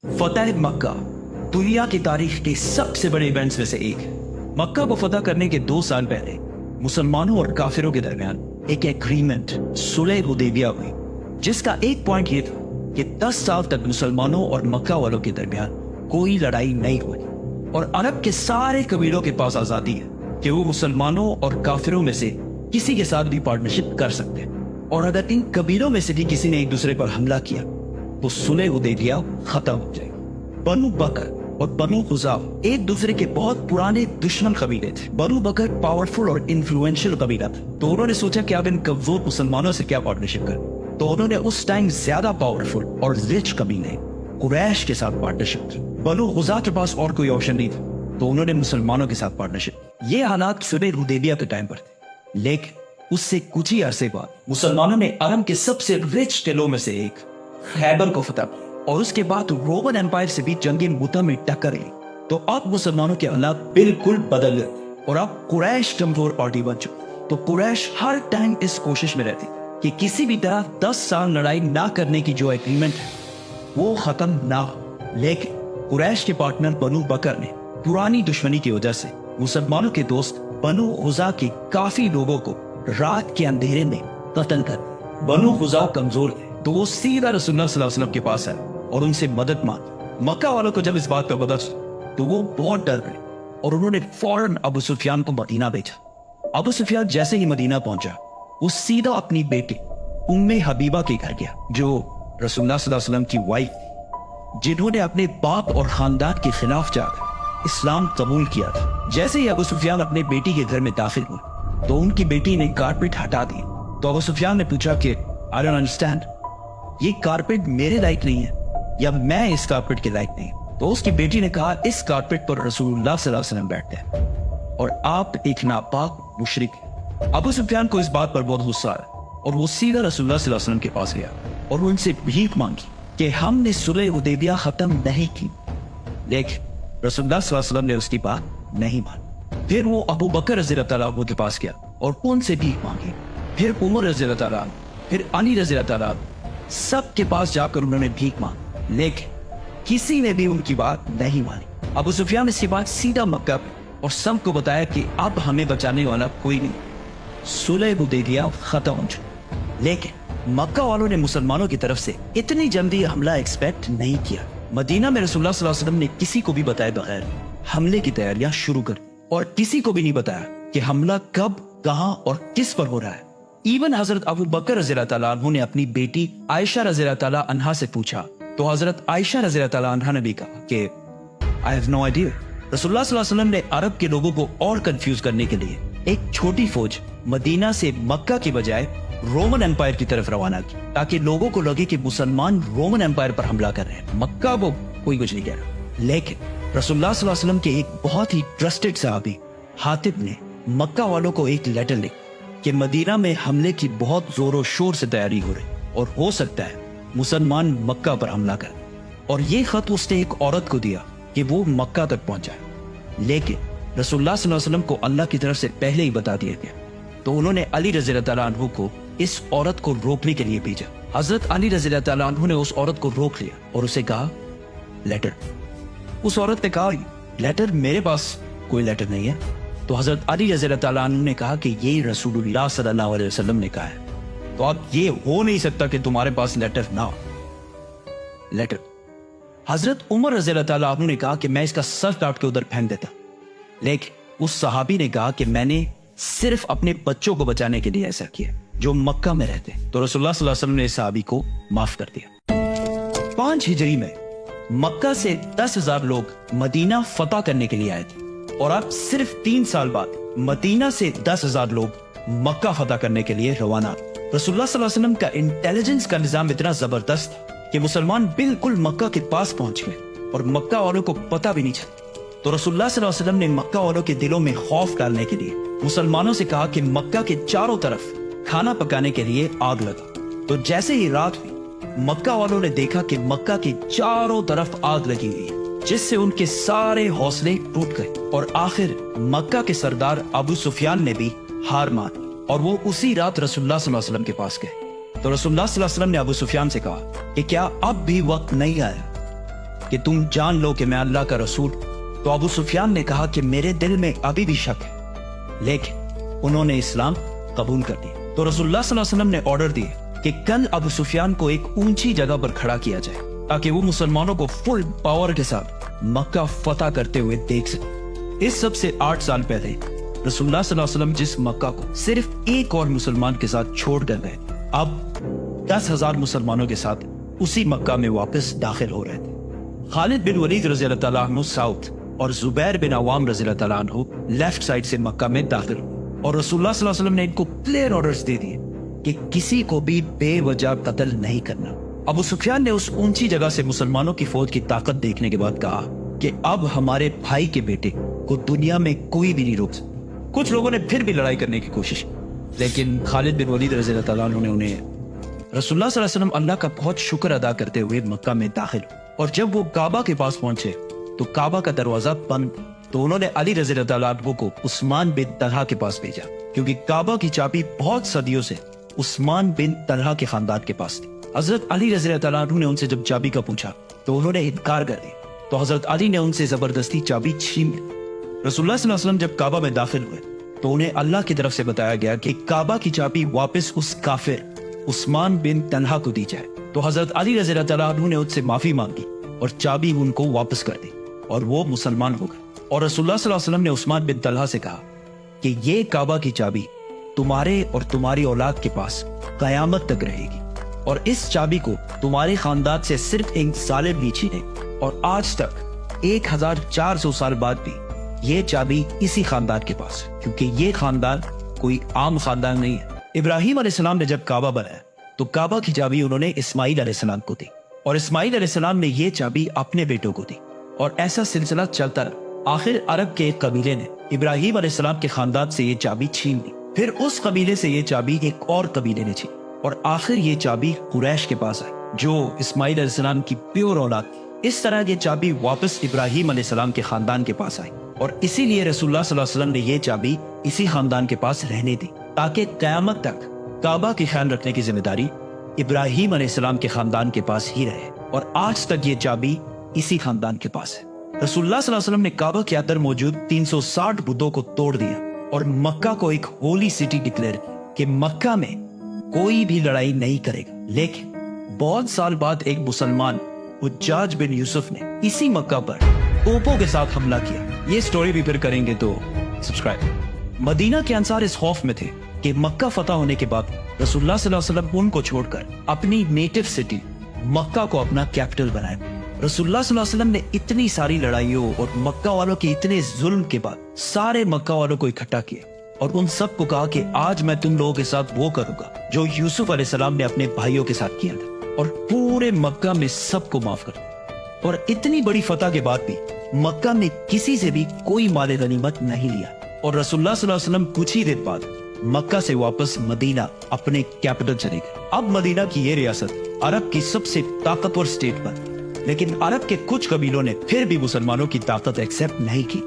फतेह मक्का दुनिया की तारीख के सबसे बड़े इवेंट्स में से एक है। मक्का को फतह करने के 2 साल पहले मुसलमानों और काफिरों के दरमियान एक एग्रीमेंट सुलह हुदैबिया हुई, जिसका एक पॉइंट ये था कि 10 साल तक मुसलमानों और मक्का वालों के दरमियान कोई लड़ाई नहीं हुई और अरब के सारे कबीलों के पास आजादी है कि वो मुसलमानों और काफिरों में से किसी के साथ भी पार्टनरशिप कर सकते हैं। और अगर इन कबीलों में से भी किसी ने एक दूसरे पर हमला किया तो सुलह हुदैबिया खत्म हो जाएगी। बनु बकर और बनु खुज़ा एक दूसरे के बहुत पुराने दुश्मन कबीले थे। बनु बकर पावरफुल और इन्फ्लुएंशियल कबीला था, तो उन्होंने सोचा कि अब इन कमजोर मुसलमानों से क्या पार्टनरशिप करें। तो उन्होंने उस टाइम ज्यादा पावरफुल और रिच कबीले कुरैश के साथ पार्टनरशिप की। बनु खुज़ा के पास और कोई ऑप्शन नहीं था, तो उन्होंने मुसलमानों के साथ पार्टनरशिप। ये हालात सुलह हुदैबिया के टाइम पर थे, लेकिन उससे कुछ ही अरसे बाद मुसलमानों ने अरब के सबसे रिच किलों में से एक खैबर को फतह किया और उसके बाद रोमन एम्पायर से भी जंगी मुता में टक्कर ली। तो अब मुसलमानों के हालात बिल्कुल बदल गए और अब कुरैश कमजोर पार्टी बन चुकी। तो कुरैश हर टाइम इस कोशिश में रहती कि किसी भी तरह 10 साल लड़ाई ना करने की जो एग्रीमेंट है वो खत्म ना हो। लेकिन कुरैश के पार्टनर बनु बकर ने पुरानी दुश्मनी की वजह से मुसलमानों के दोस्त बनु खुज़ा के काफी लोगों को रात के अंधेरे में कत्ल कर दिया। बनु खुज़ा कमजोर थे, तो वो सीधा रसूलुल्लाह सल्लल्लाहु अलैहि वसल्लम के पास आए और उनसे मदद मांगी। मक्का वालों को जब इस बात का पता चला तो वो बहुत डर गए और उन्होंने फौरन अबू सुफियान को मदीना भेजा। अबू सुफियान जैसे ही मदीना पहुंचा वो सीधा अपनी बेटी उम्मे हबीबा के घर गया, जो रसूलुल्लाह सल्लल्लाहु अलैहि वसल्लम की वाइफ, जिन्होंने अपने बाप और खानदान के खिलाफ जाकर इस्लाम कबूल किया था। जैसे ही अबू सुफियान अपने बेटी के घर में दाखिल हुए तो उनकी बेटी ने कारपेट हटा दी। तो अबू सुफियान ने पूछा कि आई डोंट अंडरस्टैंड, ये कारपेट मेरे लायक नहीं है या मैं इस कारपेट के लायक नहीं। तो उसकी बेटी ने कहा, इस कारपेट पर रसूलुल्लाह सल्लल्लाहु अलैहि वसल्लम बैठते हैं और आप एक नापाक मुशरिक हैं। अबू सुफियान को इस बात पर बहुत गुस्सा आया और वो सीधा रसूलुल्लाह सल्लल्लाहु अलैहि वसल्लम के पास गया और उनसे भीख मांगी कि हमने सुलह हुदैबिया खत्म नहीं की। लेकिन रसूलुल्लाह सल्लल्लाहु अलैहि वसल्लम ने उसकी बात नहीं मानी। फिर वो अबू बकर रज़ियल्लाहु तआला अन्हु के पास गया और उनसे भीख मांगी। फिर उमर रज़ियल्लाहु तआला अन्हु, फिर अली रज़ियल्लाहु तआला अन्हु, सबके पास जाकर उन्होंने भीख मांगी, लेकिन किसी ने भी उनकी बात नहीं मानी। अबू सुफियान ने इसके बाद सीधा मक्का पे और सबको बताया कि अब हमें बचाने वाला कोई नहीं, सुलह हुदैबिया खत्म हो चुकी। लेकिन मक्का वालों ने मुसलमानों की तरफ से इतनी जल्दी हमला एक्सपेक्ट नहीं किया। मदीना में रसूलुल्लाह सल्लल्लाहु अलैहि वसल्लम ने किसी को भी बताए बगैर हमले की तैयारियां शुरू कर और किसी को भी नहीं बताया कि हमला कब, कहां और किस पर हो रहा है। इवन हजरत अबू बकर रज़ियल्लाहु तआला अन्हु ने अपनी बेटी आयशा रज़ियल्लाहु तआला अन्हा से पूछा, तो हजरत आयशा रज़ियल्लाहु तआला अन्हा ने भी कहा कि आई हैव नो आइडिया। रसूलुल्लाह सल्लल्लाहु अलैहि वसल्लम ने अरब के लोगों को और कंफ्यूज करने के लिए एक छोटी फौज मदीना से मक्का की बजाय रोमन एम्पायर की तरफ रवाना की, ताकि लोगों को लगे कि मुसलमान रोमन एम्पायर पर हमला कर रहे हैं, मक्का वो कोई कुछ नहीं कह रहा। लेकिन रसूलुल्लाह सल्लल्लाहु अलैहि वसल्लम के एक बहुत ही ट्रस्टेड सहाबी हातिब ने मक्का वालों को एक लेटर लिखा कि मदीना में हमले की बहुत जोरों शोर से तैयारी हो रही और हो सकता है मुसलमान मक्का पर हमला करें। और ये खत उसने एक औरत को दिया कि वो मक्का तक पहुंचाए, लेकिन रसूलुल्लाह सल्लल्लाहु अलैहि वसल्लम को अल्लाह की तरफ से पहले ही बता दिया गया। तो उन्होंने अली रज़ियल्लाहु तआला अन्हु को इस औरत को रोकने के लिए भेजा। हजरत अली रज़ियल्लाहु तआला अन्हु ने उस औरत को रोक लिया और उसे कहा, लेटर। उस औरत ने कहा, लेटर? मेरे पास कोई लेटर नहीं है। तो हजरत अली रज़ियल्लाहु तआला अन्हु ने कहा कि ये रसूलुल्लाह सल्लल्लाहु अलैहि वसल्लम ने कहा है, तो अब ये हो नहीं सकता कि तुम्हारे पास लेटर ना हो। लेटर। हजरत उमर रज़ियल्लाहु तआला अन्हु ने कहा कि मैं इसका सर काट के उधर फेंक देता, लेकिन उस सहाबी ने कहा कि मैंने सिर्फ अपने बच्चों को बचाने के लिए ऐसा किया जो मक्का में रहते। तो रसूलुल्लाह सल्लल्लाहु अलैहि वसल्लम ने इस सहाबी को माफ कर दिया। 5 हिजरी में मक्का से 10,000 लोग मदीना फतह करने के लिए आए थे और अब सिर्फ 3 साल बाद मदीना से 10,000 लोग मक्का फतह करने के लिए रवाना। रसूलुल्लाह सल्लल्लाहु अलैहि वसल्लम का इंटेलिजेंस का निजाम इतना जबरदस्त था कि मुसलमान बिल्कुल मक्का के पास पहुंच गए और मक्का वालों को पता भी नहीं चला। तो रसूलुल्लाह सल्लल्लाहु अलैहि वसल्लम ने मक्का वालों के दिलों में खौफ डालने के लिए मुसलमानों से कहा कि मक्का के चारों तरफ खाना पकाने के लिए आग लगा। तो जैसे ही रात हुई मक्का वालों ने देखा कि मक्का के चारों तरफ आग लगी हुई है, जिससे उनके सारे हौसले टूट गए और आखिर मक्का के सरदार अबू सुफियान ने भी हार मानी और वो उसी रात रसूलुल्लाह सल्लल्लाहु अलैहि वसल्लम के पास गए। तो रसूलुल्लाह सल्लल्लाहु अलैहि वसल्लम ने अबू सुफियान से कहा कि क्या अब भी वक्त नहीं आया کہ تم جان لو کہ میں اللہ کا رسول تو ابو سفیان نے کہا کہ میرے دل میں ابھی بھی شک ہے، لیکن انہوں نے اسلام قبول کر لیا۔ تو رسول اللہ صلی اللہ علیہ وسلم نے آرڈر دیا کہ کل ابو سفیان کو ایک اونچی جگہ پر کھڑا کیا جائے تاکہ وہ مسلمانوں کو فل پاور کے ساتھ مکہ فتح کرتے ہوئے دیکھ سکے۔ اس سب سے 8 سال پہلے رسول اللہ صلی اللہ علیہ وسلم جس مکہ کو صرف ایک اور مسلمان کے ساتھ چھوڑ کر گئے، اب 10,000 مسلمانوں کے ساتھ اسی مکہ میں واپس داخل ہو رہے تھے۔ خالد بن ولید رضی اللہ تعالیٰ عنہ ساؤتھ اور زبیر بن عوام رضی اللہ تعالیٰ عنہ لیفٹ سائڈ سے مکہ میں داخل ہوئے، اور رسول اللہ صلی اللہ علیہ وسلم نے ان کو کلیئر آرڈرز دے دیے کہ کسی کو بھی بے وجہ قتل نہیں کرنا۔ ابو سفیان نے اس اونچی جگہ سے مسلمانوں کی فوج کی طاقت دیکھنے کے بعد کہا کہ اب ہمارے بھائی کے بیٹے کو دنیا میں کوئی بھی نہیں روک سکتا۔ کچھ لوگوں نے پھر بھی لڑائی کرنے کی کوشش کی، لیکن خالد بن ولید رضی اللہ تعالیٰ عنہ نے انہیں رسول اللہ صلی اللہ علیہ وسلم اللہ کا بہت شکر ادا کرتے ہوئے مکہ میں داخل ہوئے، اور جب وہ کعبہ کے پاس پہنچے تو کعبہ کا دروازہ بند، تو انہوں نے علی رضی اللہ تعالیٰ عنہ کو عثمان بن طلحہ کے پاس بھیجا، کیونکہ کعبہ کی چابی بہت صدیوں سے عثمان بن طلحہ کے خاندان کے پاس تھی۔ حضرت علی رضی اللہ تعالیٰ عنہ نے ان سے جب چابی کا پوچھا تو انہوں نے انکار کر دیا، تو حضرت علی نے ان سے زبردستی چابی چھین لی۔ رسول اللہ صلی اللہ علیہ وسلم جب کعبہ میں داخل ہوئے تو انہیں اللہ کی طرف سے بتایا گیا کہ کعبہ کی چابی واپس اس کافر عثمان بن طلحہ کو دی جائے، تو حضرت علی رضی اللہ تعالیٰ عنہ نے ان سے معافی مانگی اور چابی ان کو واپس کر دی، اور وہ مسلمان ہو گئے۔ اور رسول اللہ صلی اللہ علیہ وسلم نے عثمان بن طلحہ سے کہا کہ یہ کعبہ کی چابی تمہارے اور تمہاری اولاد کے پاس قیامت تک رہے گی، اور اس چابی کو تمہارے خاندان سے صرف ایک ظالم بھی چھینے، اور آج تک 1400 سال بعد بھی یہ چابی اسی خاندان کے پاس ہے، کیونکہ یہ خاندان کوئی عام خاندان نہیں ہے۔ ابراہیم علیہ السلام نے جب کعبہ بنایا تو کعبہ کی چابی انہوں نے اسماعیل علیہ السلام کو دی، اور اسماعیل علیہ السلام نے یہ چابی اپنے بیٹوں کو دی، اور ایسا سلسلہ چلتا رہا۔ آخر عرب کے ایک قبیلے نے ابراہیم علیہ السلام کے خاندان سے یہ چابی چھین لی، پھر اس قبیلے سے یہ چابی ایک اور قبیلے نے چھین، اور آخر یہ چابی قریش کے پاس آئی جو اسماعیل علیہ السلام کی پیور اولاد تھی۔ اس طرح یہ چابی واپس ابراہیم علیہ السلام کے خاندان کے پاس آئی، اور اسی لیے رسول اللہ صلی اللہ علیہ وسلم نے یہ چابی اسی خاندان کے پاس رہنے دی، تاکہ قیامت تک کعبہ کی خیال رکھنے کی ذمہ داری ابراہیم علیہ السلام کے خاندان کے پاس ہی رہے، اور آج تک یہ چابی اسی خاندان کے پاس ہے۔ رسول اللہ صلی اللہ علیہ وسلم نے کعبہ کے اندر موجود 360 بتوں کو توڑ دیا اور مکہ کو ایک ہولی سٹی ڈکلیئر کیا کہ مکہ میں کوئی بھی لڑائی نہیں کرے گا۔ لیکن بہت سال بعد ایک مسلمان حجاج بن یوسف نے اسی مکہ پر توپوں کے ساتھ حملہ کیا۔ یہ سٹوری بھی پھر کریں گے تو سبسکرائب۔ مدینہ کے انصار اس خوف میں تھے کہ مکہ فتح ہونے کے بعد رسول اللہ صلی اللہ علیہ وسلم ان کو چھوڑ کر اپنی نیٹو سٹی مکہ کو اپنا کیپٹل بنائے۔ رسول اللہ صلی اللہ علیہ وسلم نے اتنی ساری لڑائیوں اور مکہ والوں کے اتنے ظلم کے بعد سارے مکہ والوں کو اکٹھا کیا اور ان سب کو کہا کہ آج میں تم لوگوں کے ساتھ وہ کروں گا جو یوسف علیہ السلام نے اپنے بھائیوں کے ساتھ کیا تھا، اور پورے مکہ میں سب کو معاف کر دیا۔ اور اتنی بڑی فتح کے بعد بھی مکہ میں کسی سے بھی کوئی مال غنیمت نہیں لیا، اور رسول اللہ صلی اللہ علیہ وسلم کچھ ہی دن بعد مکہ سے واپس مدینہ اپنے کیپٹل چلے گئے۔ اب مدینہ کی یہ ریاست عرب کی سب سے طاقتور سٹیٹ بن، لیکن عرب کے کچھ قبیلوں نے پھر بھی مسلمانوں کی طاقت ایکسپٹ نہیں کی۔